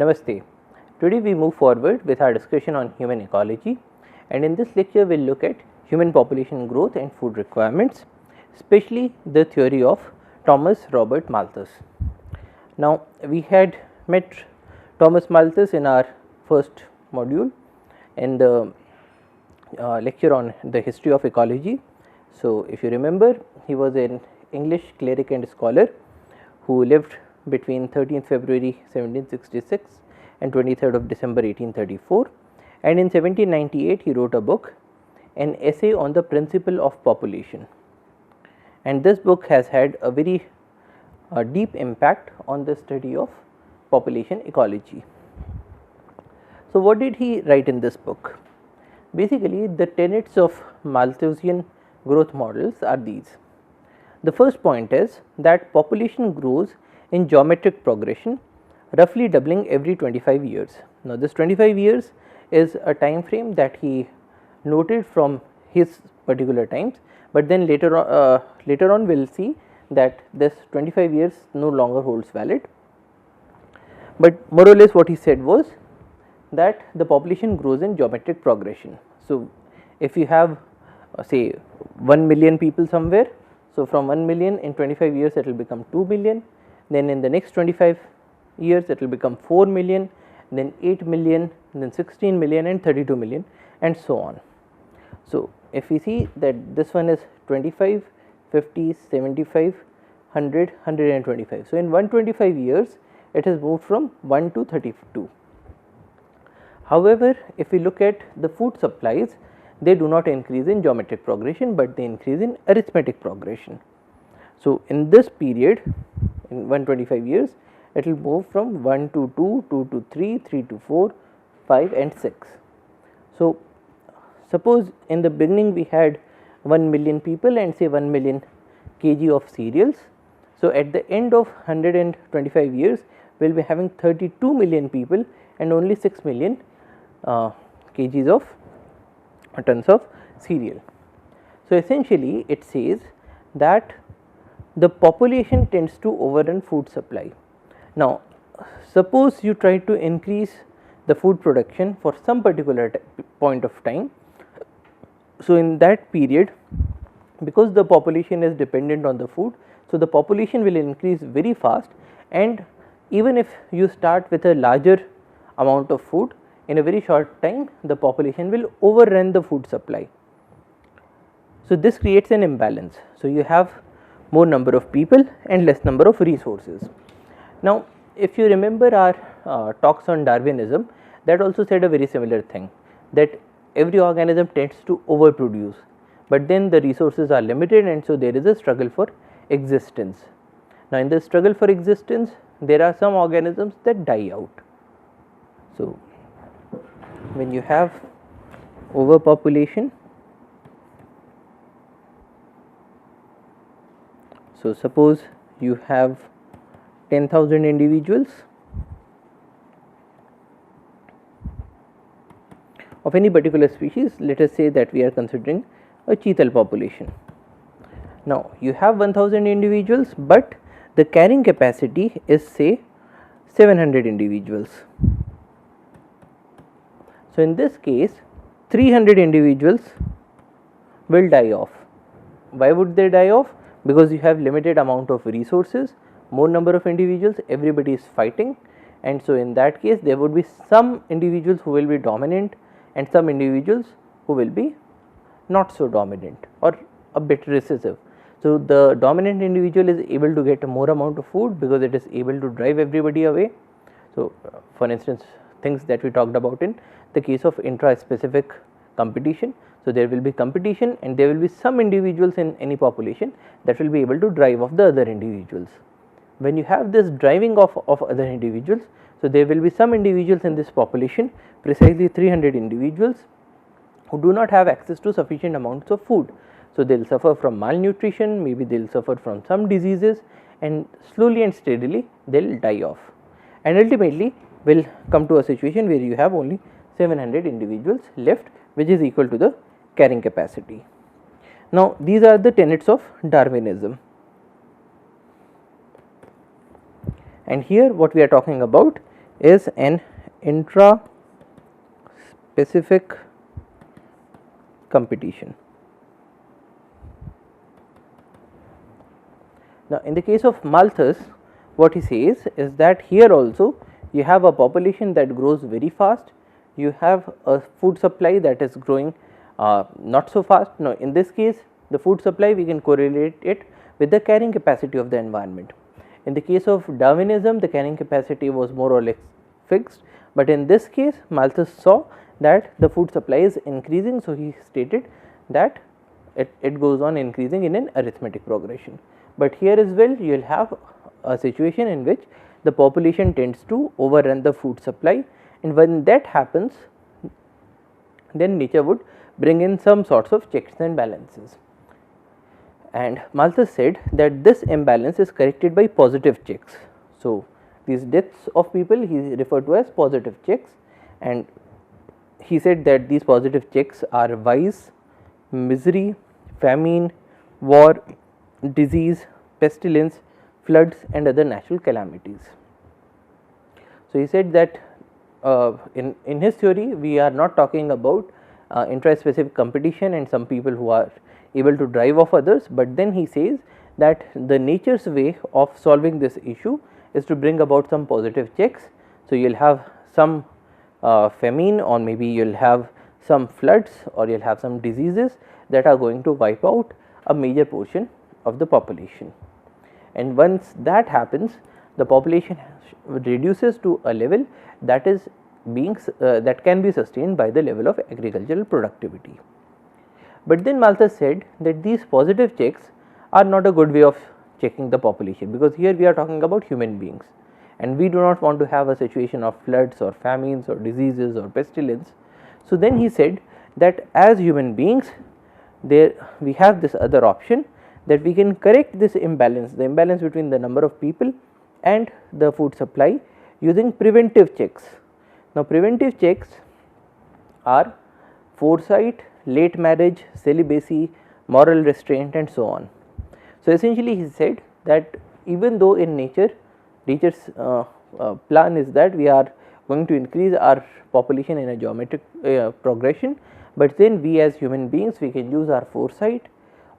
Namaste. Today we move forward with our discussion on human ecology, and in this lecture we will look at human population growth and food requirements, especially the theory of Thomas Robert Malthus. Now, we had met Thomas Malthus in our first module in the lecture on the history of ecology. So, if you remember, he was an English cleric and scholar who lived between 13th February 1766 and 23rd of December 1834, and in 1798 he wrote a book, an essay on the principle of population, and this book has had a very deep impact on the study of population ecology. So, what did he write in this book? Basically, the tenets of Malthusian growth models are these. The first point is that population grows in geometric progression, roughly doubling every 25 years. Now, this 25 years is a time frame that he noted from his particular times, but then later on we will see that this 25 years no longer holds valid. But more or less what he said was that the population grows in geometric progression. So, if you have say 1 million people somewhere, so from 1 million in 25 years it will become 2 million, then in the next 25 years it will become 4 million, then 8 million, then 16 million and 32 million and so on. So, if we see that this one is 25, 50, 75, 100, 125. So, in 125 years it has moved from 1 to 32. However, if we look at the food supplies, they do not increase in geometric progression, but they increase in arithmetic progression. So, in this period in 125 years it will move from 1 to 2, 2 to 3, 3 to 4, 5 and 6. So, suppose in the beginning we had 1 million people and say 1 million kg of cereals. So, at the end of 125 years we will be having 32 million people and only 6 million kgs of tons of cereal. So, essentially it says that the population tends to overrun food supply. Now, suppose you try to increase the food production for some particular point of time. So, in that period, because the population is dependent on the food, so the population will increase very fast, and even if you start with a larger amount of food, in a very short time the population will overrun the food supply. So, this creates an imbalance. So, you have more number of people and less number of resources. Now, if you remember our talks on Darwinism, that also said a very similar thing, that every organism tends to overproduce, but then the resources are limited, and so there is a struggle for existence. Now, in the struggle for existence there are some organisms that die out. So, when you have overpopulation, so suppose you have 10,000 individuals of any particular species, let us say that we are considering a cheetal population. Now, you have 1000 individuals, but the carrying capacity is say 700 individuals. So, in this case 300 individuals will die off. Why would they die off? Because you have limited amount of resources, more number of individuals, everybody is fighting, and so in that case there would be some individuals who will be dominant and some individuals who will be not so dominant or a bit recessive. So, the dominant individual is able to get a more amount of food because it is able to drive everybody away. So, for instance, things that we talked about in the case of intra-specific competition. So, there will be competition and there will be some individuals in any population that will be able to drive off the other individuals. When you have this driving off of other individuals, so there will be some individuals in this population, precisely 300 individuals, who do not have access to sufficient amounts of food. So, they will suffer from malnutrition, maybe they will suffer from some diseases, and slowly and steadily they will die off, and ultimately will come to a situation where you have only 700 individuals left, which is equal to the carrying capacity. Now, these are the tenets of Darwinism, and here what we are talking about is an intra-specific competition. Now, in the case of Malthus, what he says is that here also you have a population that grows very fast, you have a food supply that is growing not so fast. Now, in this case the food supply we can correlate it with the carrying capacity of the environment. In the case of Darwinism, the carrying capacity was more or less fixed, but in this case Malthus saw that the food supply is increasing, so he stated that it goes on increasing in an arithmetic progression. But here as well you will have a situation in which the population tends to overrun the food supply, and when that happens then nature would bring in some sorts of checks and balances. And Malthus said that this imbalance is corrected by positive checks. So, these deaths of people he referred to as positive checks, and he said that these positive checks are vice, misery, famine, war, disease, pestilence, floods and other natural calamities. So, he said that in his theory we are not talking about intra-specific competition and some people who are able to drive off others, but then he says that the nature's way of solving this issue is to bring about some positive checks. So, you will have some famine, or maybe you will have some floods, or you will have some diseases that are going to wipe out a major portion of the population. And once that happens, the population reduces to a level that is being that can be sustained by the level of agricultural productivity. But then Malthus said that these positive checks are not a good way of checking the population, because here we are talking about human beings and we do not want to have a situation of floods or famines or diseases or pestilence. So, then he said that as human beings we have this other option, that we can correct this imbalance, the imbalance between the number of people and the food supply, using preventive checks. Now, preventive checks are foresight, late marriage, celibacy, moral restraint and so on. So, essentially he said that even though in nature's plan is that we are going to increase our population in a geometric progression, but then we as human beings we can use our foresight,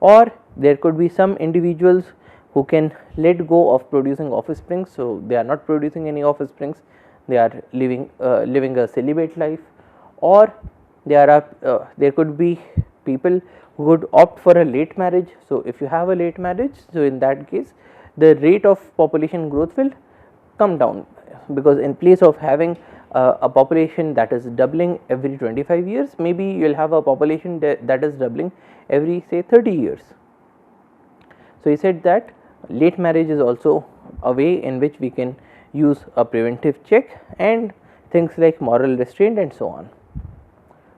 or there could be some individuals who can let go of producing offsprings. So, they are not producing any offsprings, they are living a celibate life, or there could be people who would opt for a late marriage. So, if you have a late marriage, so in that case the rate of population growth will come down, because in place of having a population that is doubling every 25 years, maybe you will have a population that is doubling every say 30 years. So, he said that late marriage is also a way in which we can use a preventive check, and things like moral restraint and so on.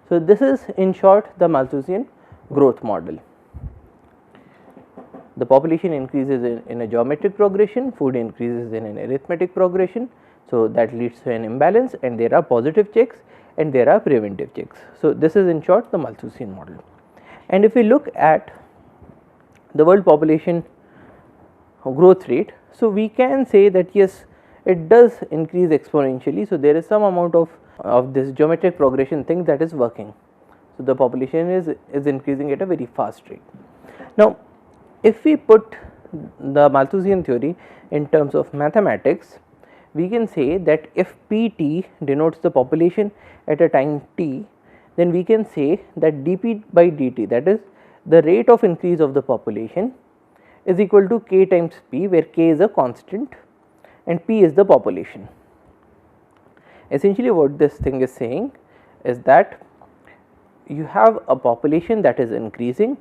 So, this is in short the Malthusian growth model. The population increases in a geometric progression, food increases in an arithmetic progression. So, that leads to an imbalance, and there are positive checks and there are preventive checks. So, this is in short the Malthusian model. And if we look at the world population growth rate, so we can say that yes, it does increase exponentially. So, there is some amount of this geometric progression thing that is working. So, the population is increasing at a very fast rate. Now, if we put the Malthusian theory in terms of mathematics, we can say that if Pt denotes the population at a time t, then we can say that dP by dt, that is the rate of increase of the population, is equal to k times p, where k is a constant and p is the population. Essentially what this thing is saying is that you have a population that is increasing.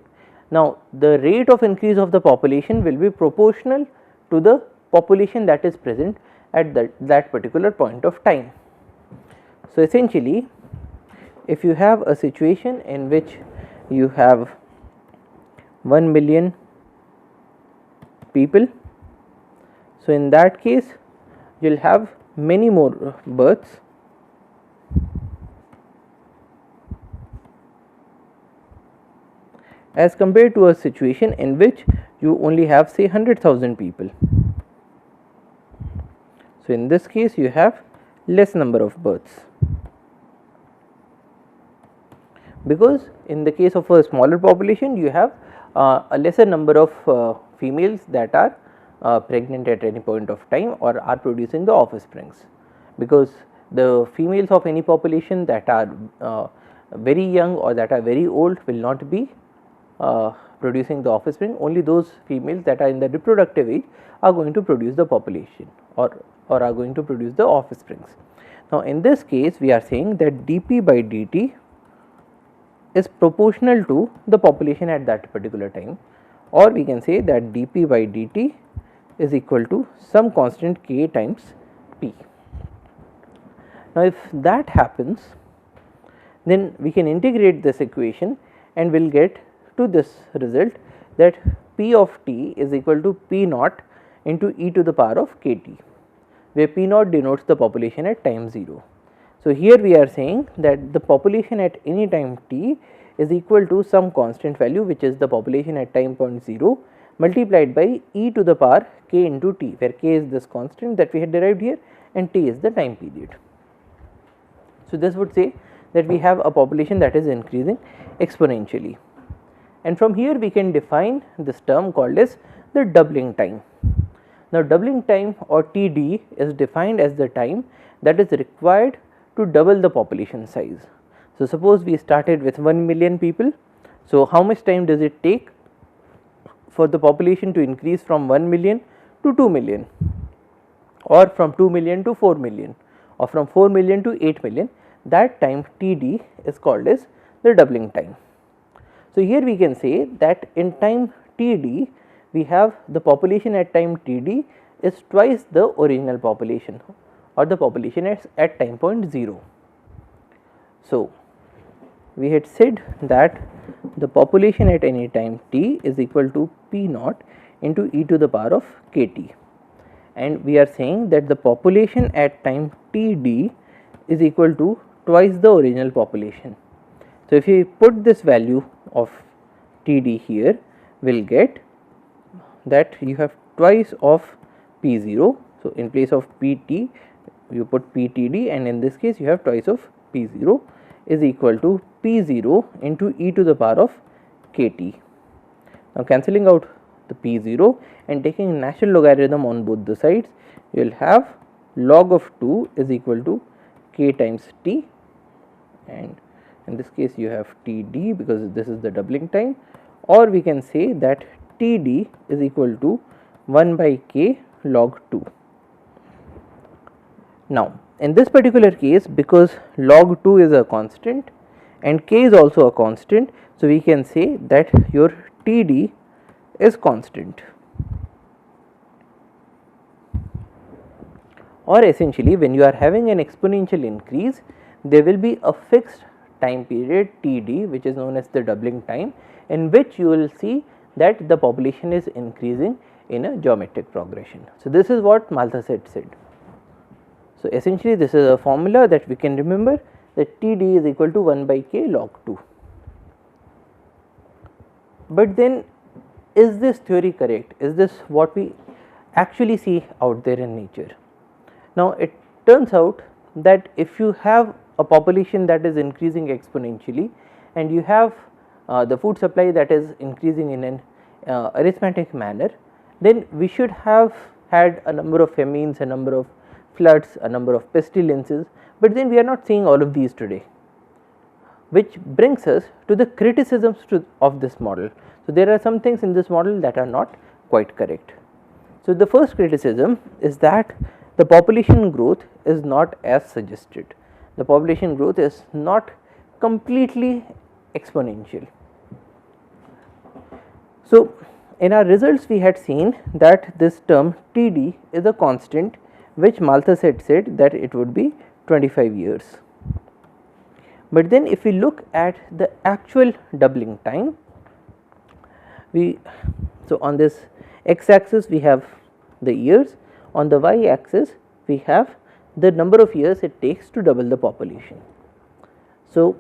Now, the rate of increase of the population will be proportional to the population that is present at that particular point of time. So, essentially if you have a situation in which you have 1 million people, so in that case you will have many more births as compared to a situation in which you only have say 100,000 people. So, in this case you have less number of births, because in the case of a smaller population you have a lesser number of females that are pregnant at any point of time or are producing the offsprings, because the females of any population that are very young or that are very old will not be producing the offspring. Only those females that are in the reproductive age are going to produce the population or are going to produce the offsprings. Now, in this case we are saying that dP by dt is proportional to the population at that particular time, or we can say that dP by dt is equal to some constant k times p. Now, if that happens, then we can integrate this equation and we will get to this result, that p of t is equal to p naught into e to the power of kt, where p naught denotes the population at time 0. So, here we are saying that the population at any time t is equal to some constant value, which is the population at time point 0 multiplied by e to the power k into t, where k is this constant that we had derived here and t is the time period. So, this would say that we have a population that is increasing exponentially, and from here we can define this term called as the doubling time. Now, doubling time or TD is defined as the time that is required to double the population size. So, suppose we started with 1 million people. So, how much time does it take for the population to increase from 1 million to 2 million, or from 2 million to 4 million, or from 4 million to 8 million? That time TD is called as the doubling time. So, here we can say that in time TD we have the population at time TD is twice the original population or the population at time point 0. So, we had said that the population at any time t is equal to p naught into e to the power of kt, and we are saying that the population at time td is equal to twice the original population. So, if you put this value of td here, we will get that you have twice of p0. So, in place of pt you put ptd, and in this case you have twice of p0 is equal to p0 into e to the power of kt. Now, cancelling out the p0 and taking natural logarithm on both the sides, you will have log of 2 is equal to k times t, and in this case you have td because this is the doubling time, or we can say that td is equal to 1 by k log 2. Now, in this particular case, because log 2 is a constant and k is also a constant, so we can say that your td is constant, or essentially when you are having an exponential increase, there will be a fixed time period td, which is known as the doubling time, in which you will see that the population is increasing in a geometric progression. So, this is what Malthus said. So, essentially this is a formula that we can remember, that TD is equal to 1 by k log 2. But then, is this theory correct? Is this what we actually see out there in nature? Now, it turns out that if you have a population that is increasing exponentially and you have the food supply that is increasing in an arithmetic manner, then we should have had a number of famines, a number of floods, a number of pestilences, but then we are not seeing all of these today, which brings us to the criticisms of this model. So, there are some things in this model that are not quite correct. So, the first criticism is that the population growth is not as suggested. The population growth is not completely exponential. So, in our results we had seen that this term TD is a constant, which Malthus had said that it would be 25 years. But then if we look at the actual doubling time, so on this x axis we have the years, on the y axis we have the number of years it takes to double the population. So,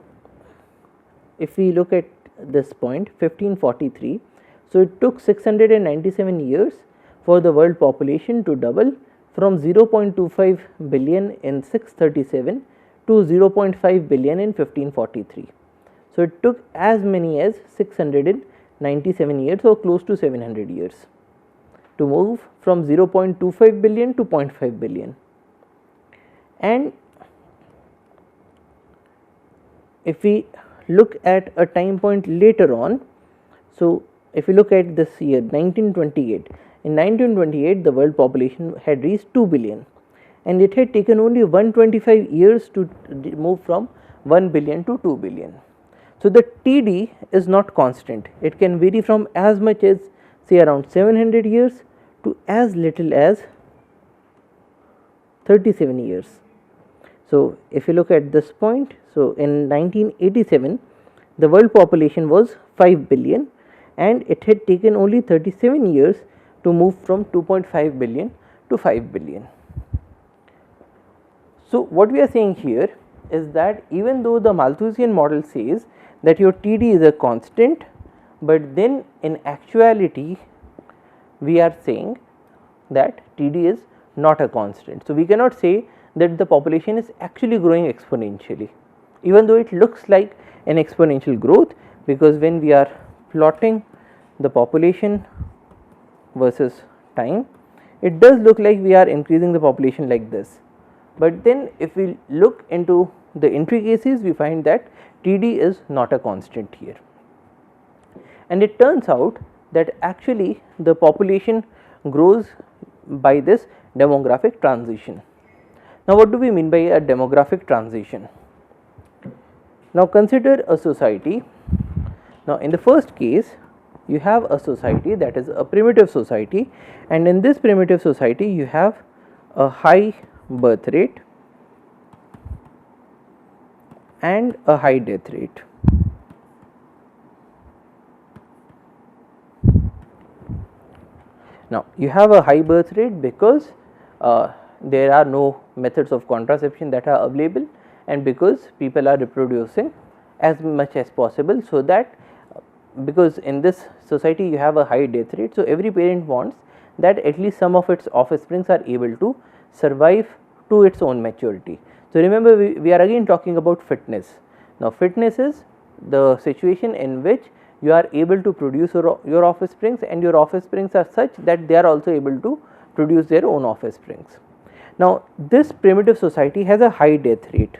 if we look at this point 1543, so it took 697 years for the world population to double from 0.25 billion in 637 to 0.5 billion in 1543. So, it took as many as 697 years or close to 700 years to move from 0.25 billion to 0.5 billion. And if we look at a time point later on, so if we look at this year 1928, in 1928 the world population had reached 2 billion, and it had taken only 125 years to move from 1 billion to 2 billion. So, the TD is not constant, it can vary from as much as say around 700 years to as little as 37 years. So, if you look at this point, so in 1987 the world population was 5 billion and it had taken only 37 years to move from 2.5 billion to 5 billion. So, what we are saying here is that even though the Malthusian model says that your TD is a constant, but then in actuality we are saying that TD is not a constant. So, we cannot say that the population is actually growing exponentially, even though it looks like an exponential growth, because when we are plotting the population versus time, it does look like we are increasing the population like this. But then if we look into the intricacies, we find that TD is not a constant here, and it turns out that actually the population grows by this demographic transition. Now, what do we mean by a demographic transition? Now, consider a society. Now, in the first case, you have a society that is a primitive society, and in this primitive society you have a high birth rate and a high death rate. Now, you have a high birth rate because there are no methods of contraception that are available, and because people are reproducing as much as possible, so that because in this society you have a high death rate. So, every parent wants that at least some of its offsprings are able to survive to its own maturity. So, remember we are again talking about fitness. Now, fitness is the situation in which you are able to produce your offsprings, and your offsprings are such that they are also able to produce their own offsprings. Now, this primitive society has a high death rate.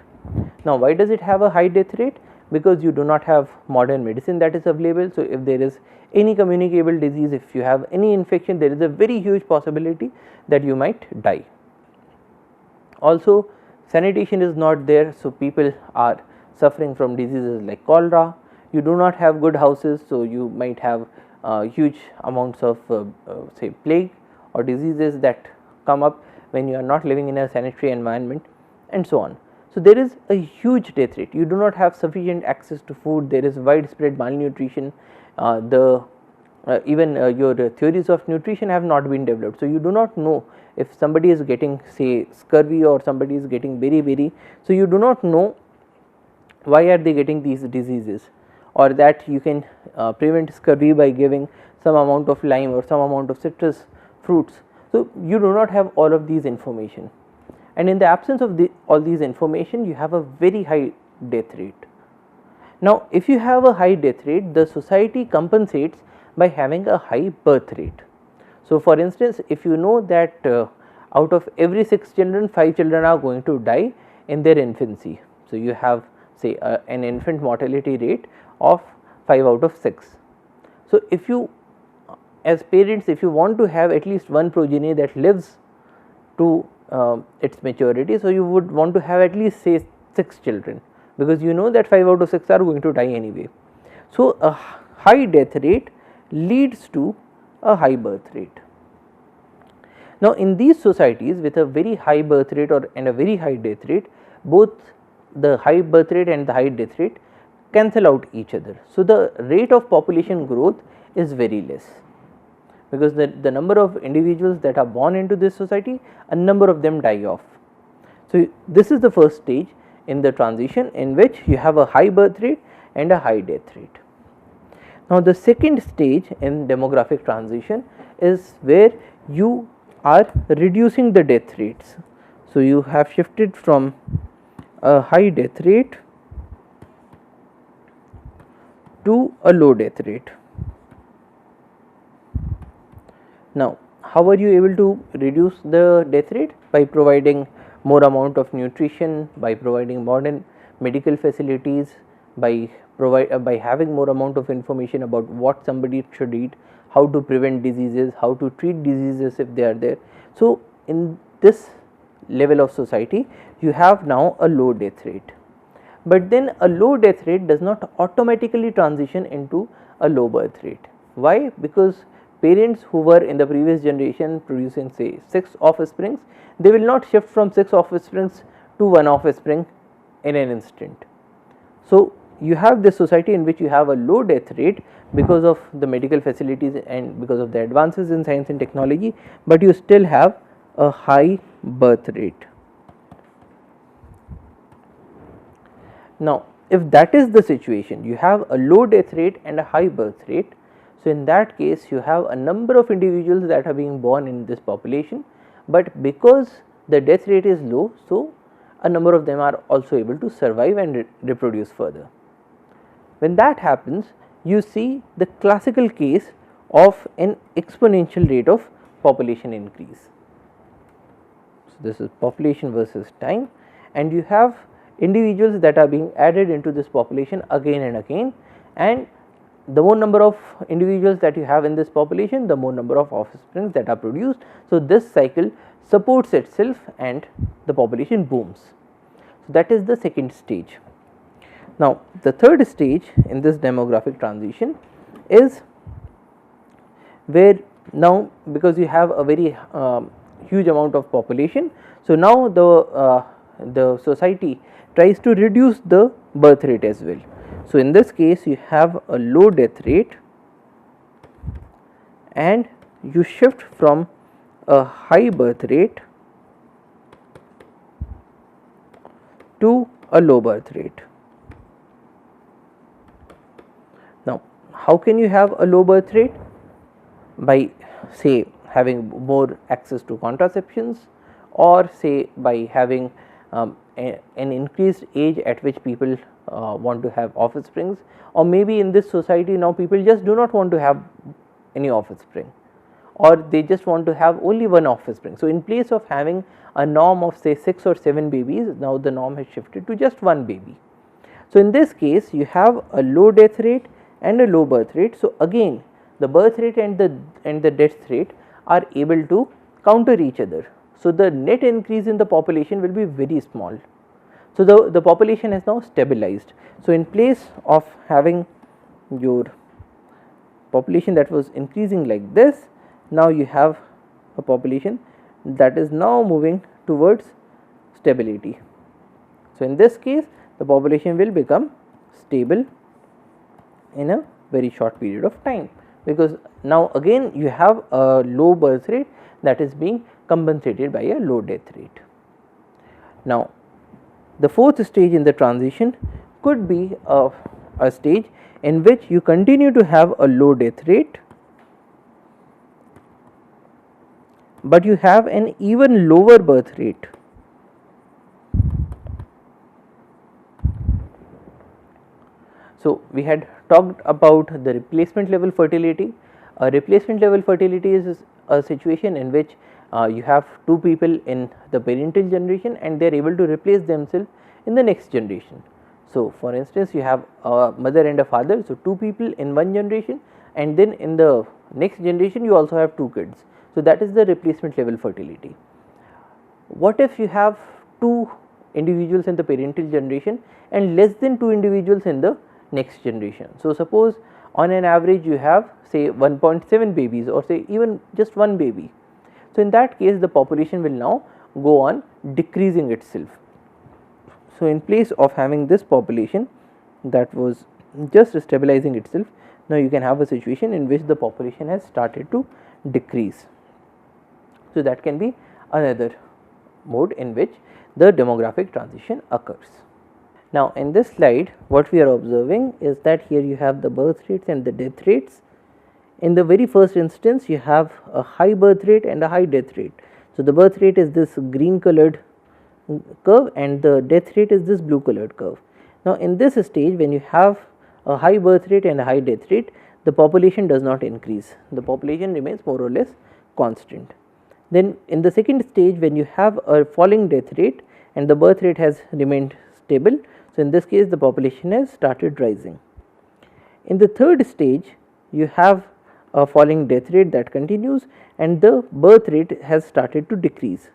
Now, why does it have a high death rate? Because you do not have modern medicine that is available. So, if there is any communicable disease, if you have any infection, there is a very huge possibility that you might die. Also, sanitation is not there, so people are suffering from diseases like cholera. You do not have good houses, so you might have huge amounts of say plague or diseases that come up when you are not living in a sanitary environment, and so on. So, there is a huge death rate. You do not have sufficient access to food, there is widespread malnutrition, even your theories of nutrition have not been developed. So, you do not know if somebody is getting say scurvy or somebody is getting beriberi. So, you do not know why are they getting these diseases, or that you can prevent scurvy by giving some amount of lime or some amount of citrus fruits. So, you do not have all of these information, and in the absence of all these information, you have a very high death rate. Now, if you have a high death rate, the society compensates by having a high birth rate. So, for instance, if you know that out of every 6 children, 5 children are going to die in their infancy. So, you have say an infant mortality rate of 5 out of 6. So, if you as parents, if you want to have at least one progeny that lives to its maturity, so you would want to have at least say 6 children, because you know that 5 out of 6 are going to die anyway. So, a high death rate leads to a high birth rate. Now, in these societies with a very high birth rate and a very high death rate, both the high birth rate and the high death rate cancel out each other. So, the rate of population growth is very less, because the number of individuals that are born into this society, a number of them die off. So, this is the first stage in the transition in which you have a high birth rate and a high death rate. Now, the second stage in demographic transition is where you are reducing the death rates. So, you have shifted from a high death rate to a low death rate. Now, how are you able to reduce the death rate? By providing more amount of nutrition, by providing modern medical facilities, by having more amount of information about what somebody should eat, how to prevent diseases, how to treat diseases if they are there. So, in this level of society, you have now a low death rate. But then a low death rate does not automatically transition into a low birth rate. Why? Because parents who were in the previous generation producing say 6 offsprings, they will not shift from 6 offsprings to 1 offspring in an instant. So, you have this society in which you have a low death rate because of the medical facilities and because of the advances in science and technology, but you still have a high birth rate. Now, if that is the situation, you have a low death rate and a high birth rate. So, in that case you have a number of individuals that are being born in this population, but because the death rate is low, so a number of them are also able to survive and reproduce further. When that happens, you see the classical case of an exponential rate of population increase. So, this is population versus time, and you have individuals that are being added into this population again and again, and the more number of individuals that you have in this population, the more number of offsprings that are produced. So, this cycle supports itself and the population booms. So, that is the second stage. Now, the third stage in this demographic transition is where now, because you have a very huge amount of population, so now the society tries to reduce the birth rate as well. So, in this case you have a low death rate and you shift from a high birth rate to a low birth rate. Now, how can you have a low birth rate? By say having more access to contraceptions, or say by having an increased age at which people want to have offsprings, or maybe in this society now people just do not want to have any offspring, or they just want to have only one offspring. So, in place of having a norm of say 6 or 7 babies, now the norm has shifted to just one baby. So, in this case you have a low death rate and a low birth rate. So, again the birth rate and the death rate are able to counter each other. So, the net increase in the population will be very small. So, the population has now stabilized. So, in place of having your population that was increasing like this, now you have a population that is now moving towards stability. So, in this case the population will become stable in a very short period of time, because now again you have a low birth rate that is being compensated by a low death rate. Now, the fourth stage in the transition could be a stage in which you continue to have a low death rate, but you have an even lower birth rate. So, we had talked about the replacement level fertility. A replacement level fertility is a situation in which you have two people in the parental generation and they are able to replace themselves in the next generation. So, for instance, you have a mother and a father, so two people in one generation, and then in the next generation you also have two kids. So, that is the replacement level fertility. What if you have two individuals in the parental generation and less than two individuals in the next generation? So, suppose on an average you have say 1.7 babies or say even just one baby. So, in that case the population will now go on decreasing itself. So, in place of having this population that was just stabilizing itself, now you can have a situation in which the population has started to decrease. So, that can be another mode in which the demographic transition occurs. Now, in this slide what we are observing is that here you have the birth rates and the death rates in the very first instance you have a high birth rate and a high death rate. So, the birth rate is this green colored curve and the death rate is this blue colored curve. Now, in this stage when you have a high birth rate and a high death rate, the population does not increase, the population remains more or less constant. Then in the second stage when you have a falling death rate and the birth rate has remained stable, so in this case the population has started rising. In the third stage you have a falling death rate that continues and the birth rate has started to decrease.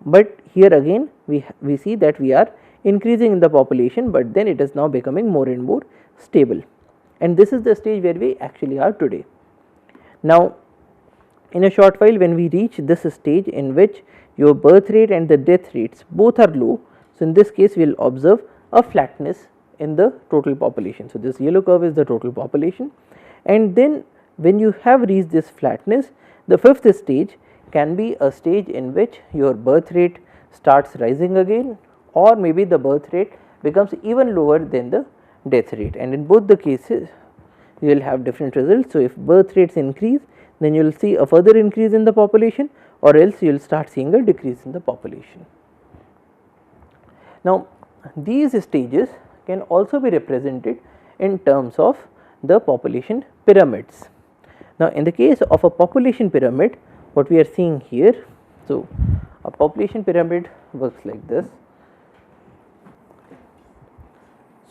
But here again we see that we are increasing in the population, but then it is now becoming more and more stable, and this is the stage where we actually are today. Now, in a short while when we reach this stage in which your birth rate and the death rates both are low, so in this case we will observe a flatness in the total population. So, this yellow curve is the total population, and then when you have reached this flatness, the fifth stage can be a stage in which your birth rate starts rising again, or maybe the birth rate becomes even lower than the death rate, and in both the cases you will have different results. So, if birth rates increase, then you will see a further increase in the population, or else you will start seeing a decrease in the population. Now, these stages can also be represented in terms of the population pyramids. Now, in the case of a population pyramid, what we are seeing here, so a population pyramid works like this.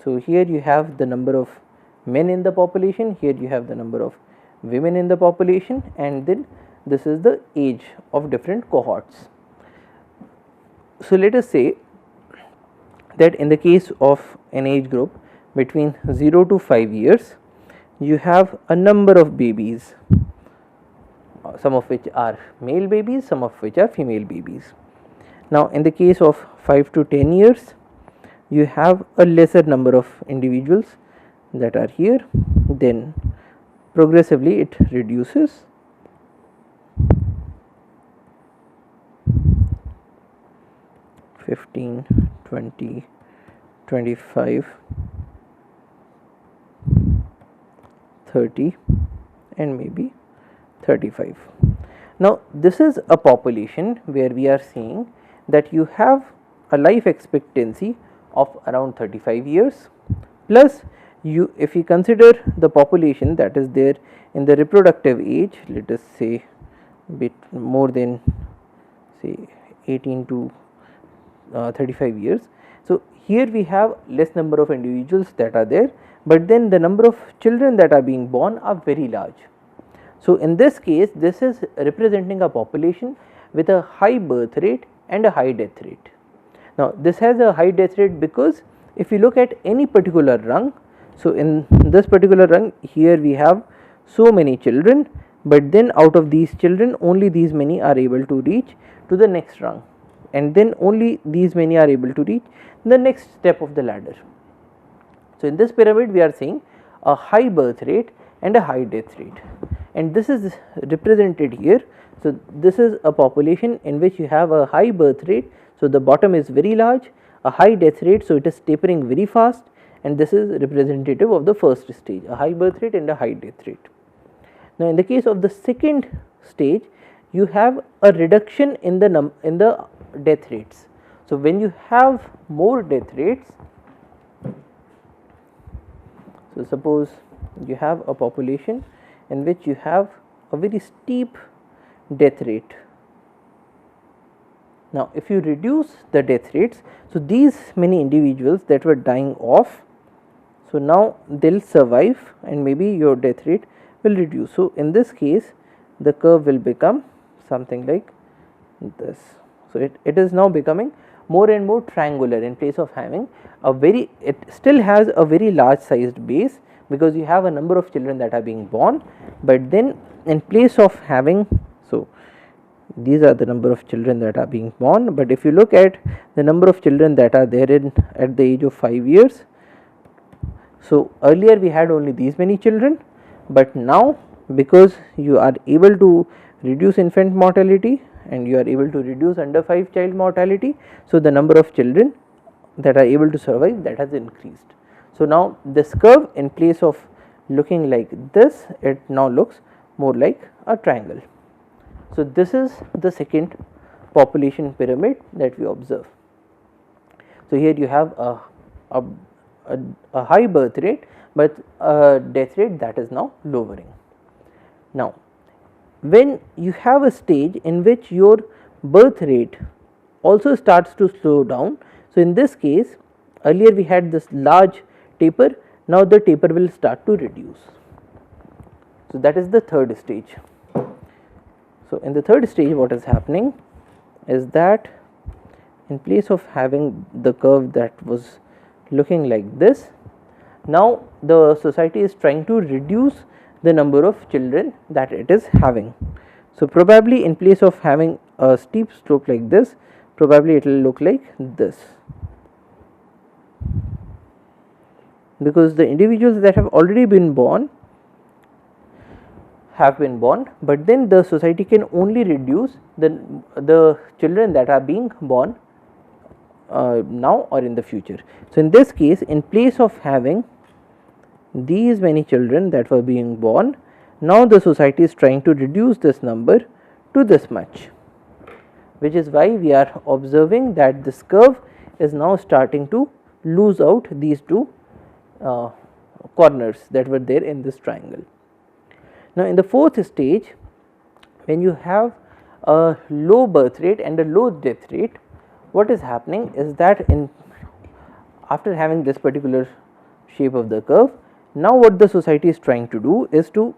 So, here you have the number of men in the population, here you have the number of women in the population, and then this is the age of different cohorts. So, let us say that in the case of an age group between 0 to 5 years, you have a number of babies, some of which are male babies, some of which are female babies. Now, in the case of 5 to 10 years, you have a lesser number of individuals that are here, then progressively it reduces. (15, 20, 25, 30 and maybe 35. Now, this is a population where we are seeing that you have a life expectancy of around 35 years, plus you, if you consider the population that is there in the reproductive age, let us say bit more than say 18 to 35 years. So, here we have less number of individuals that are there, but then the number of children that are being born are very large. So, in this case this is representing a population with a high birth rate and a high death rate. Now, this has a high death rate because if you look at any particular rung, so in this particular rung here we have so many children, but then out of these children only these many are able to reach to the next rung, and then only these many are able to reach the next step of the ladder. So, in this pyramid we are seeing a high birth rate and a high death rate, and this is represented here. So, this is a population in which you have a high birth rate, so the bottom is very large, a high death rate, so it is tapering very fast, and this is representative of the first stage, a high birth rate and a high death rate. Now, in the case of the second stage, you have a reduction in the death rates. So, when you have more death rates, so suppose you have a population in which you have a very steep death rate. Now, if you reduce the death rates, so these many individuals that were dying off, so now they will survive and maybe your death rate will reduce. So, in this case the curve will become something like this. So, it is now becoming more and more triangular in place of having a very, it still has a very large sized base because you have a number of children that are being born, but then in place of having, so these are the number of children that are being born, but if you look at the number of children that are there at the age of 5 years, so earlier we had only these many children, but now because you are able to reduce infant mortality and you are able to reduce under 5 child mortality, so the number of children that are able to survive, that has increased. So, now this curve, in place of looking like this, it now looks more like a triangle. So, this is the second population pyramid that we observe. So, here you have a high birth rate, but a death rate that is now lowering. Now, when you have a stage in which your birth rate also starts to slow down. So, in this case earlier we had this large taper, now the taper will start to reduce. So, that is the third stage. So, in the third stage what is happening is that in place of having the curve that was looking like this, now the society is trying to reduce the number of children that it is having. So, probably in place of having a steep slope like this, probably it will look like this, because the individuals that have already been born have been born, but then the society can only reduce the children that are being born now or in the future. So, in this case, in place of having these many children that were being born, now the society is trying to reduce this number to this much, which is why we are observing that this curve is now starting to lose out these two corners that were there in this triangle. Now, in the fourth stage, when you have a low birth rate and a low death rate, what is happening is that after having this particular shape of the curve, now what the society is trying to do is to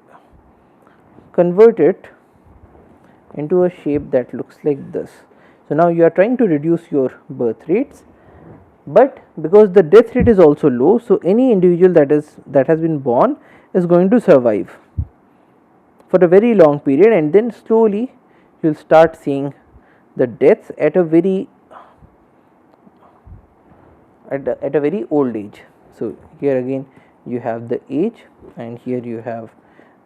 convert it into a shape that looks like this. So, now you are trying to reduce your birth rates, but because the death rate is also low, so any individual that has been born is going to survive for a very long period, and then slowly you will start seeing the deaths at a very old age. So, here again you have the age, and here you have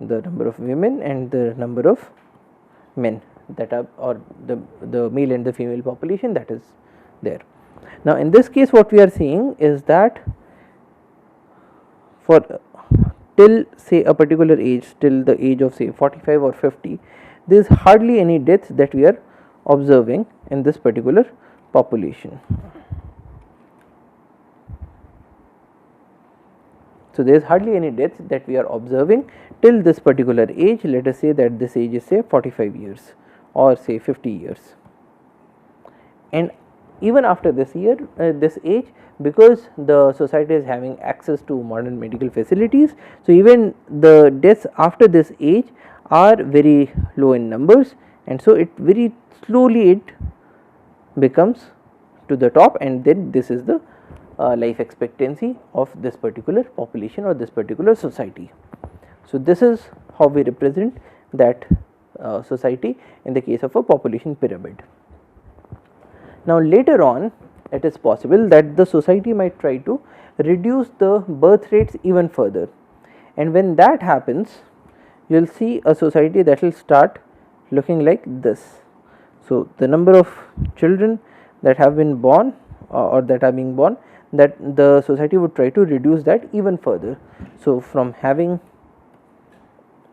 the number of women and the number of men that are, or the male and the female population that is there. Now, in this case what we are seeing is that for till say a particular age, till the age of say 45 or 50, there is hardly any deaths that we are observing in this particular population. So, there is hardly any deaths that we are observing till this particular age. Let us say that this age is say 45 years or say 50 years, and even after this age, because the society is having access to modern medical facilities, so even the deaths after this age are very low in numbers, and so it very slowly it becomes to the top, and then this is the life expectancy of this particular population or this particular society. So, this is how we represent that society in the case of a population pyramid. Now, later on it is possible that the society might try to reduce the birth rates even further, and when that happens you will see a society that will start looking like this. So, the number of children that have been born or that are being born, that the society would try to reduce that even further. So, from having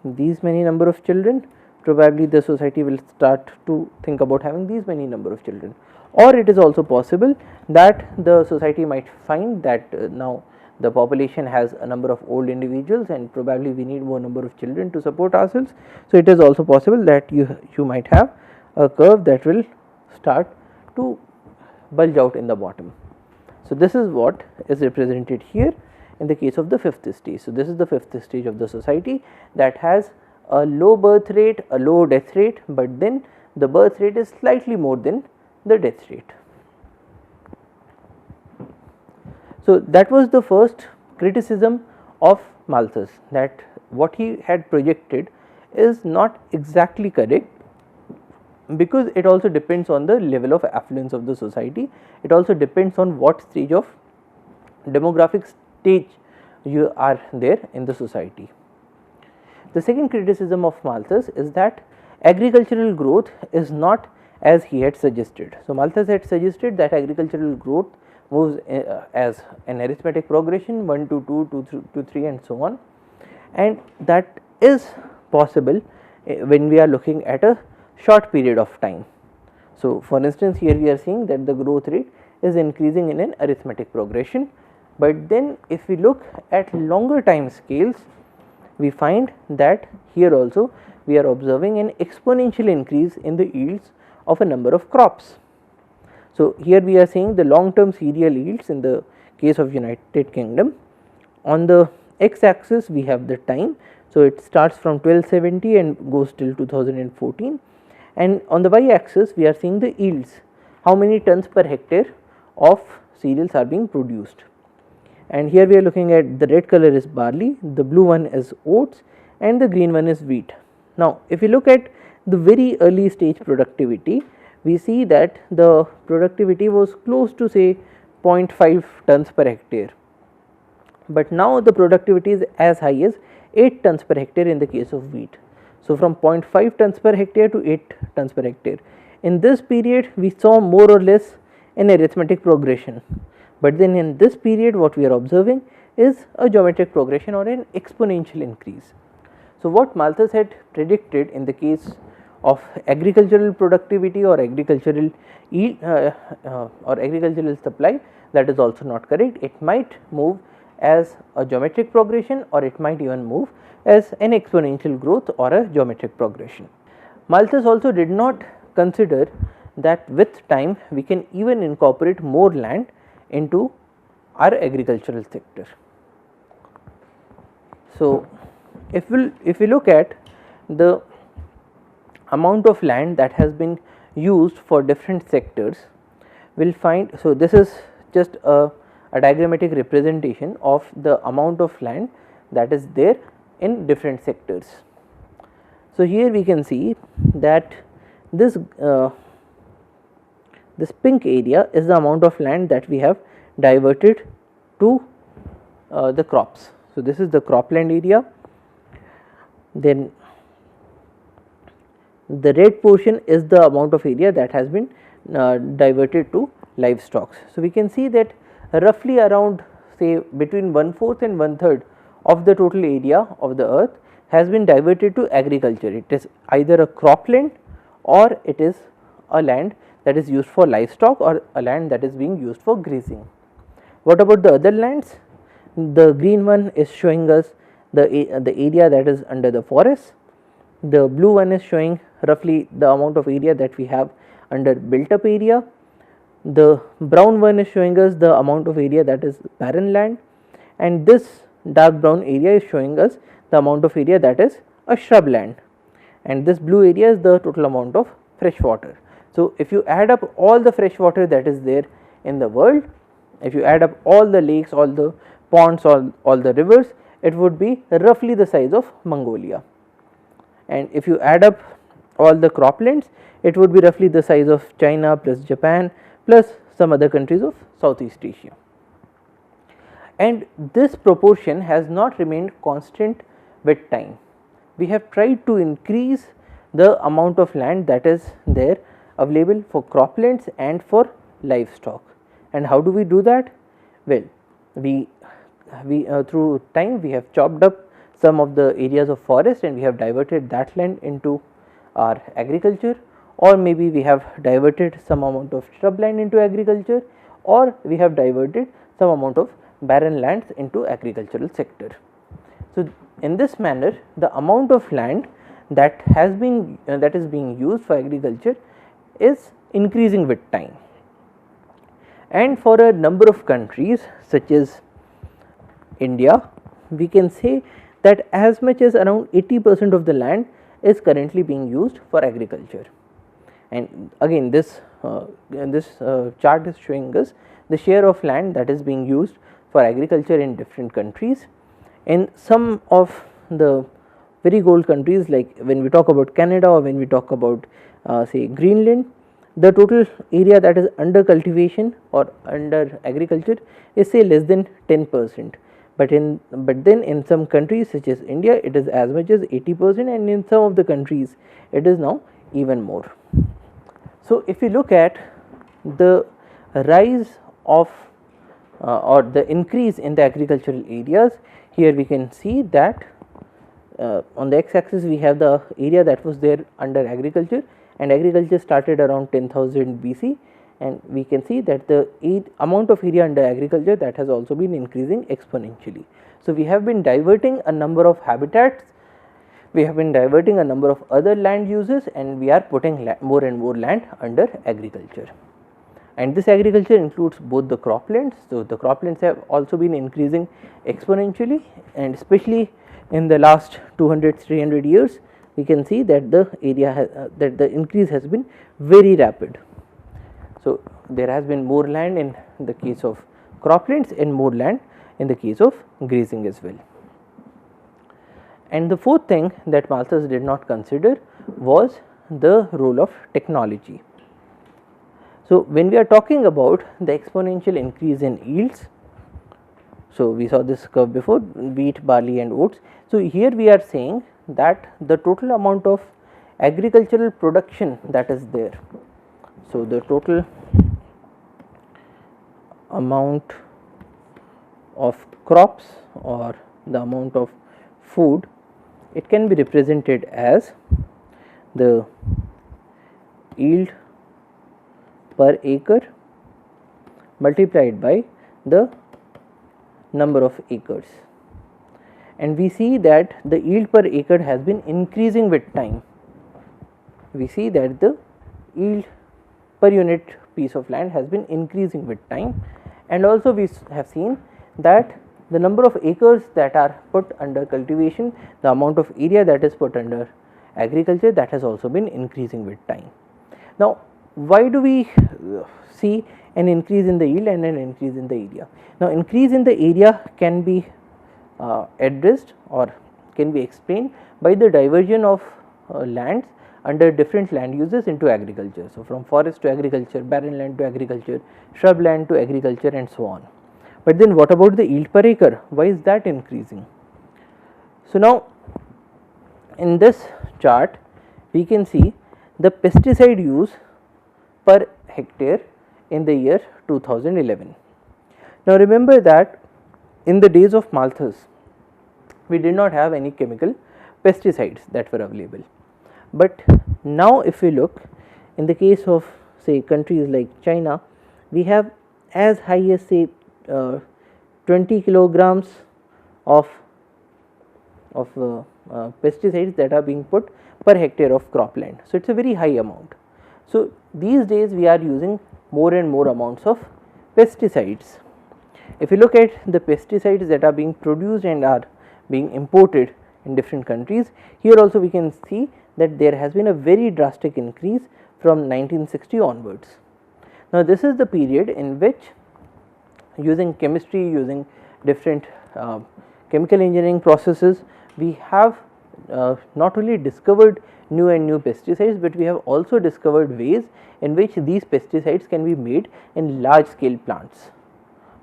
these many number of children, probably the society will start to think about having these many number of children, or it is also possible that the society might find that now the population has a number of old individuals and probably we need more number of children to support ourselves. So, it is also possible that you might have a curve that will start to bulge out in the bottom. So, this is what is represented here in the case of the fifth stage. So, this is the fifth stage of the society that has a low birth rate, a low death rate, but then the birth rate is slightly more than the death rate. So, that was the first criticism of Malthus, that what he had projected is not exactly correct, because it also depends on the level of affluence of the society. It also depends on what stage of demographic stage you are there in the society. The second criticism of Malthus is that agricultural growth is not as he had suggested. So, Malthus had suggested that agricultural growth moves as an arithmetic progression 1 to 2 to 3 and so on, and that is possible, when we are looking at a short period of time. So, for instance, here we are seeing that the growth rate is increasing in an arithmetic progression, but then if we look at longer time scales, we find that here also we are observing an exponential increase in the yields of a number of crops. So, here we are seeing the long term cereal yields in the case of United Kingdom. On the x axis we have the time, so it starts from 1270 and goes till 2014, and on the y axis we are seeing the yields, how many tons per hectare of cereals are being produced. And here we are looking at the red color is barley, the blue one is oats, and the green one is wheat. Now, if you look at the very early stage productivity, we see that the productivity was close to say 0.5 tons per hectare, but now the productivity is as high as 8 tons per hectare in the case of wheat. So, from 0.5 tons per hectare to 8 tons per hectare. In this period we saw more or less an arithmetic progression, but then in this period what we are observing is a geometric progression or an exponential increase. So, what Malthus had predicted in the case of agricultural productivity or agricultural yield or agricultural supply, that is also not correct. It might move as a geometric progression, or it might even move as an exponential growth or a geometric progression. Malthus also did not consider that with time we can even incorporate more land into our agricultural sector. So, if we look at the amount of land that has been used for different sectors, we will find, so this is just a diagrammatic representation of the amount of land that is there in different sectors. So, here we can see that this this pink area is the amount of land that we have diverted to the crops. So, this is the cropland area. Then the red portion is the amount of area that has been diverted to livestock. So, we can see that roughly around say between 1/4 and 1/3 of the total area of the earth has been diverted to agriculture. It is either a cropland or it is a land that is used for livestock or a land that is being used for grazing. What about the other lands? The green one is showing us the area that is under the forest. The blue one is showing roughly the amount of area that we have under built up area. The brown one is showing us the amount of area that is barren land, and this dark brown area is showing us the amount of area that is a shrub land, and this blue area is the total amount of fresh water. So, if you add up all the fresh water that is there in the world, if you add up all the lakes, all the ponds, all the rivers, it would be roughly the size of Mongolia. And if you add up all the croplands, it would be roughly the size of China plus Japan plus some other countries of Southeast Asia. And this proportion has not remained constant with time. We have tried to increase the amount of land that is there available for croplands and for livestock. And how do we do that? Well, we through time we have chopped up some of the areas of forest and we have diverted that land into our agriculture, or maybe we have diverted some amount of shrubland into agriculture, or we have diverted some amount of barren lands into agricultural sector. So, in this manner the amount of land that has been that is being used for agriculture is increasing with time. And for a number of countries such as India, we can say that as much as around 80% of the land is currently being used for agriculture. And again this chart is showing us the share of land that is being used for agriculture in different countries. In some of the very old countries, like when we talk about Canada or when we talk about say Greenland, the total area that is under cultivation or under agriculture is say less than 10%. But then in some countries such as India, it is as much as 80%, and in some of the countries it is now even more. So, if you look at the rise of or the increase in the agricultural areas, here we can see that on the x axis we have the area that was there under agriculture, and agriculture started around 10,000 BC, and we can see that the amount of area under agriculture that has also been increasing exponentially. So, we have been diverting a number of habitats, we have been diverting a number of other land uses, and we are putting more and more land under agriculture. And this agriculture includes both the croplands. So, the croplands have also been increasing exponentially, and especially in the last 200-300 years we can see that the area has, that the increase has been very rapid. So, there has been more land in the case of croplands and more land in the case of grazing as well. And the fourth thing that Malthus did not consider was the role of technology. So, when we are talking about the exponential increase in yields, so we saw this curve before, wheat, barley and oats. So, here we are saying that the total amount of agricultural production that is there. So, the total amount of crops or the amount of food, it can be represented as the yield per acre multiplied by the number of acres, and we see that the yield per acre has been increasing with time. We see that the yield per unit piece of land has been increasing with time, and also we have seen that the number of acres that are put under cultivation, the amount of area that is put under agriculture, that has also been increasing with time. Now, why do we see an increase in the yield and an increase in the area? Now, increase in the area can be addressed or can be explained by the diversion of lands under different land uses into agriculture. So, from forest to agriculture, barren land to agriculture, shrub land to agriculture and so on. But then what about the yield per acre? Why is that increasing? So, now in this chart we can see the pesticide use per hectare in the year 2011. Now, remember that in the days of Malthus we did not have any chemical pesticides that were available, but now if we look in the case of say countries like China, we have as high as say 20 kilograms of pesticides that are being put per hectare of cropland. So, it is a very high amount. So, these days we are using more and more amounts of pesticides. If you look at the pesticides that are being produced and are being imported in different countries, here also we can see that there has been a very drastic increase from 1960 onwards. Now, this is the period in which using chemistry, using different chemical engineering processes, we have not only discovered new and new pesticides, but we have also discovered ways in which these pesticides can be made in large scale plants.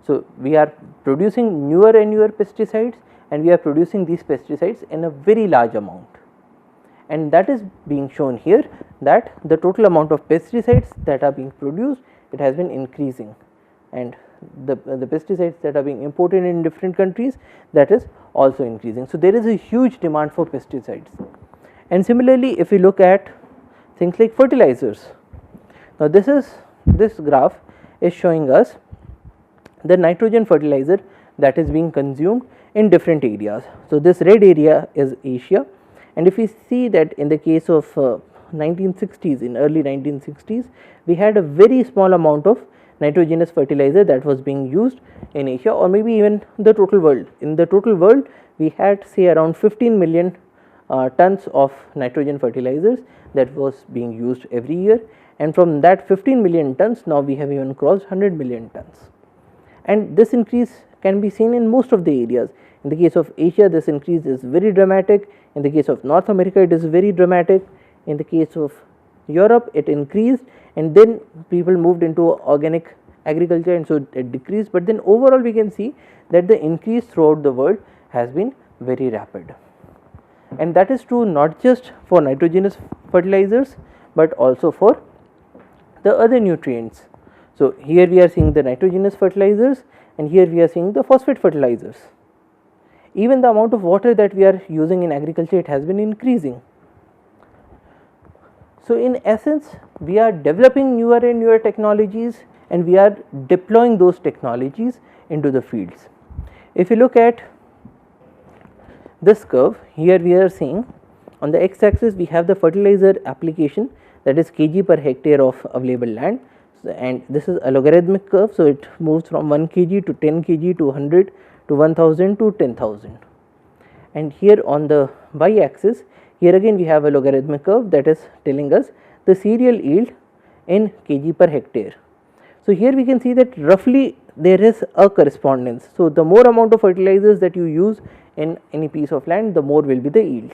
So, we are producing newer and newer pesticides, and we are producing these pesticides in a very large amount, and that is being shown here, that the total amount of pesticides that are being produced, it has been increasing, and the pesticides that are being imported in different countries, that is also increasing. So, there is a huge demand for pesticides. And similarly, if we look at things like fertilizers, now this graph is showing us the nitrogen fertilizer that is being consumed in different areas. So, this red area is Asia, and if we see that in the case of 1960s, in early 1960s, we had a very small amount of nitrogenous fertilizer that was being used in Asia, or maybe even the total world. In the total world, we had say around 15 million tons of nitrogen fertilizers that was being used every year, and from that 15 million tons, now we have even crossed 100 million tons. And this increase can be seen in most of the areas. In the case of Asia, this increase is very dramatic. In the case of North America, it is very dramatic. In the case of Europe, it increased, and then people moved into organic agriculture, and so it decreased. But then overall we can see that the increase throughout the world has been very rapid, and that is true not just for nitrogenous fertilizers, but also for the other nutrients. So, here we are seeing the nitrogenous fertilizers, and here we are seeing the phosphate fertilizers. even the amount of water that we are using in agriculture, it has been increasing. So, in essence, we are developing newer and newer technologies, and we are deploying those technologies into the fields. If you look at this curve, here we are seeing on the x axis we have the fertilizer application, that is kg per hectare of available land, and this is a logarithmic curve. So, it moves from 1 kg to 10 kg to 100 to 1000 to 10,000, and here on the y axis, here again we have a logarithmic curve that is telling us the cereal yield in kg per hectare. So, here we can see that roughly there is a correspondence. So, the more amount of fertilizers that you use in any piece of land, the more will be the yield.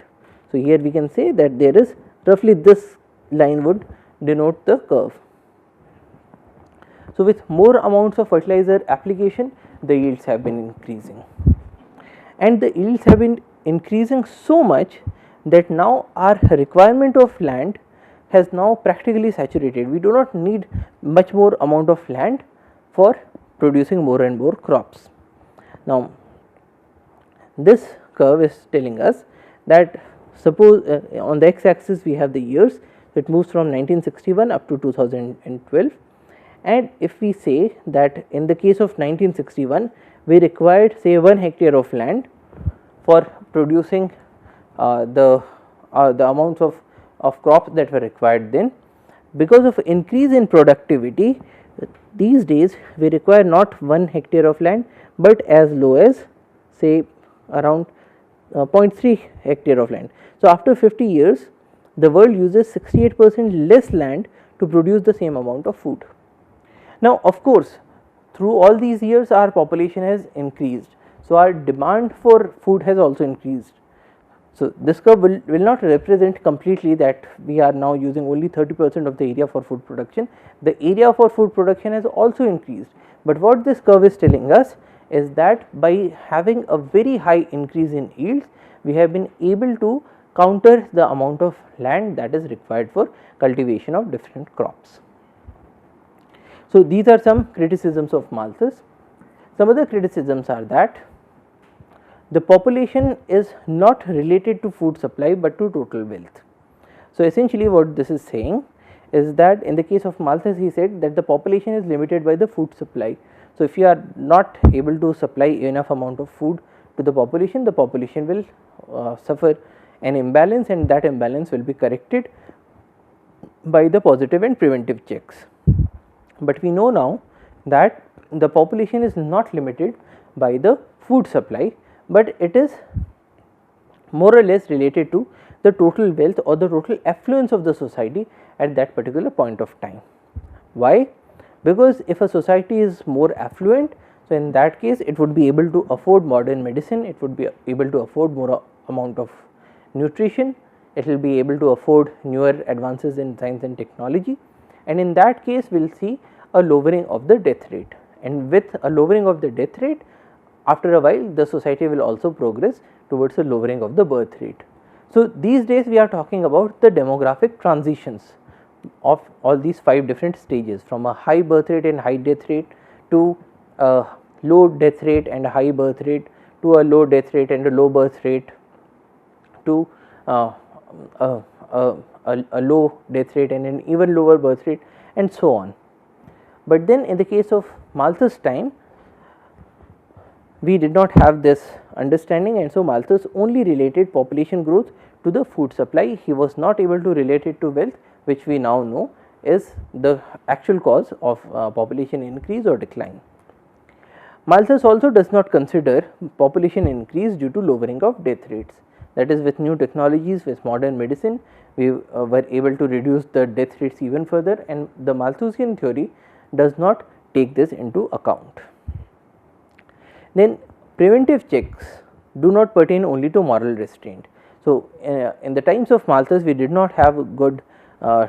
So, here we can say that there is roughly this line would denote the curve. So, with more amounts of fertilizer application, the yields have been increasing, and the yields have been increasing so much that now our requirement of land has now practically saturated. We do not need much more amount of land for producing more and more crops. Now, this curve is telling us that suppose on the x axis we have the years, it moves from 1961 up to 2012, and if we say that in the case of 1961 we required say 1 hectare of land for producing the amounts of crops that were required then, because of increase in productivity these days we require not 1 hectare of land, but as low as say around 0.3 hectare of land. So, after 50 years the world uses 68% less land to produce the same amount of food. Now, of course, through all these years our population has increased, so our demand for food has also increased. So, this curve will not represent completely that we are now using only 30% of the area for food production. The area for food production has also increased, but what this curve is telling us is that by having a very high increase in yields, we have been able to counter the amount of land that is required for cultivation of different crops. So, these are some criticisms of Malthus. Some other criticisms are that the population is not related to food supply, but to total wealth. So, essentially what this is saying is that in the case of Malthus, he said that the population is limited by the food supply. So, if you are not able to supply enough amount of food to the population will suffer an imbalance, and that imbalance will be corrected by the positive and preventive checks. But we know now that the population is not limited by the food supply, but it is more or less related to the total wealth or the total affluence of the society at that particular point of time. Why? Because if a society is more affluent, so in that case it would be able to afford modern medicine, it would be able to afford more amount of nutrition, it will be able to afford newer advances in science and technology, and in that case we will see a lowering of the death rate, and with a lowering of the death rate, after a while the society will also progress towards a lowering of the birth rate. So, these days we are talking about the demographic transitions of all these 5 different stages, from a high birth rate and high death rate to a low death rate and a high birth rate to a low death rate and a low birth rate to a low death rate and an even lower birth rate, and so on. But then in the case of Malthus' time, we did not have this understanding, and so Malthus only related population growth to the food supply. He was not able to relate it to wealth, which we now know is the actual cause of population increase or decline. Malthus also does not consider population increase due to lowering of death rates. That is, with new technologies, with modern medicine, we were able to reduce the death rates even further, and the Malthusian theory does not take this into account. Then preventive checks do not pertain only to moral restraint. So, in the times of Malthus we did not have good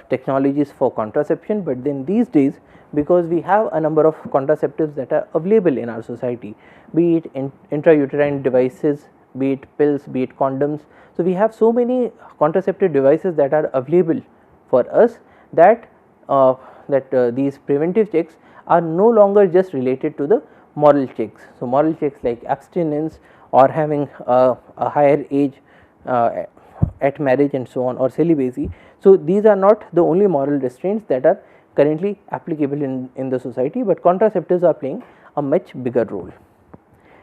technologies for contraception, but then these days, because we have a number of contraceptives that are available in our society, be it intrauterine devices, be it pills, be it condoms. So, we have so many contraceptive devices that are available for us that these preventive checks are no longer just related to the moral checks. So, moral checks like abstinence or having a higher age at marriage and so on, or celibacy. So, these are not the only moral restraints that are currently applicable in the society, but contraceptives are playing a much bigger role.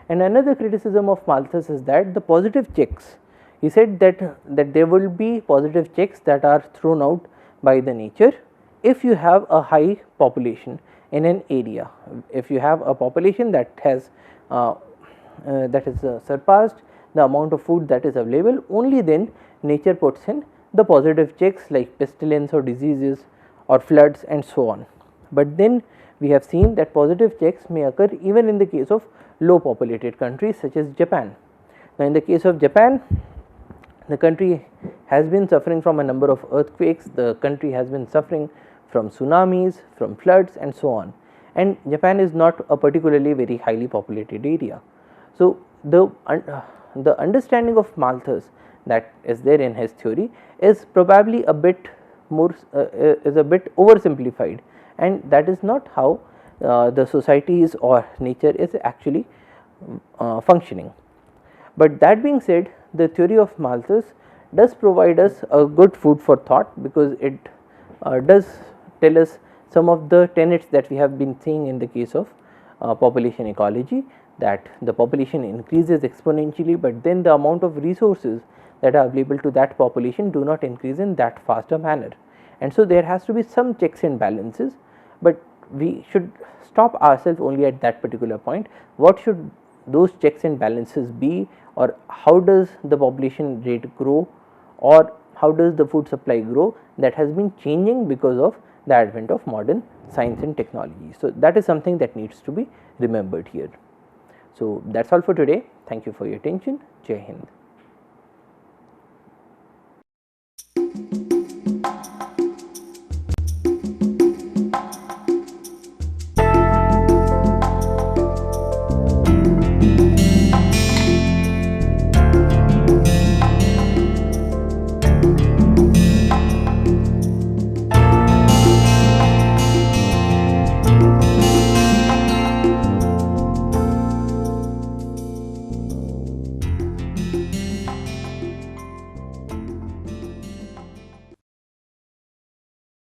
And another criticism of Malthus is that the positive checks, he said that there will be positive checks that are thrown out by the nature if you have a high population in an area. If you have a population that has surpassed the amount of food that is available, only then nature puts in the positive checks like pestilence or diseases or floods and so on. But then we have seen that positive checks may occur even in the case of low populated countries such as Japan. Now, in the case of Japan, the country has been suffering from a number of earthquakes, the country has been suffering from tsunamis, from floods and so on, and Japan is not a particularly very highly populated area. So, the understanding of Malthus that is there in his theory is probably a bit more is a bit oversimplified, and that is not how the societies or nature is actually functioning. But that being said, the theory of Malthus does provide us a good food for thought, because it does tell us some of the tenets that we have been seeing in the case of population ecology, that the population increases exponentially, but then the amount of resources that are available to that population do not increase in that faster manner. And so, there has to be some checks and balances, but we should stop ourselves only at that particular point. What should those checks and balances be, or how does the population rate grow, or how does the food supply grow, that has been changing because of the advent of modern science and technology. So, that is something that needs to be remembered here. So, that is all for today. Thank you for your attention. Jai Hind.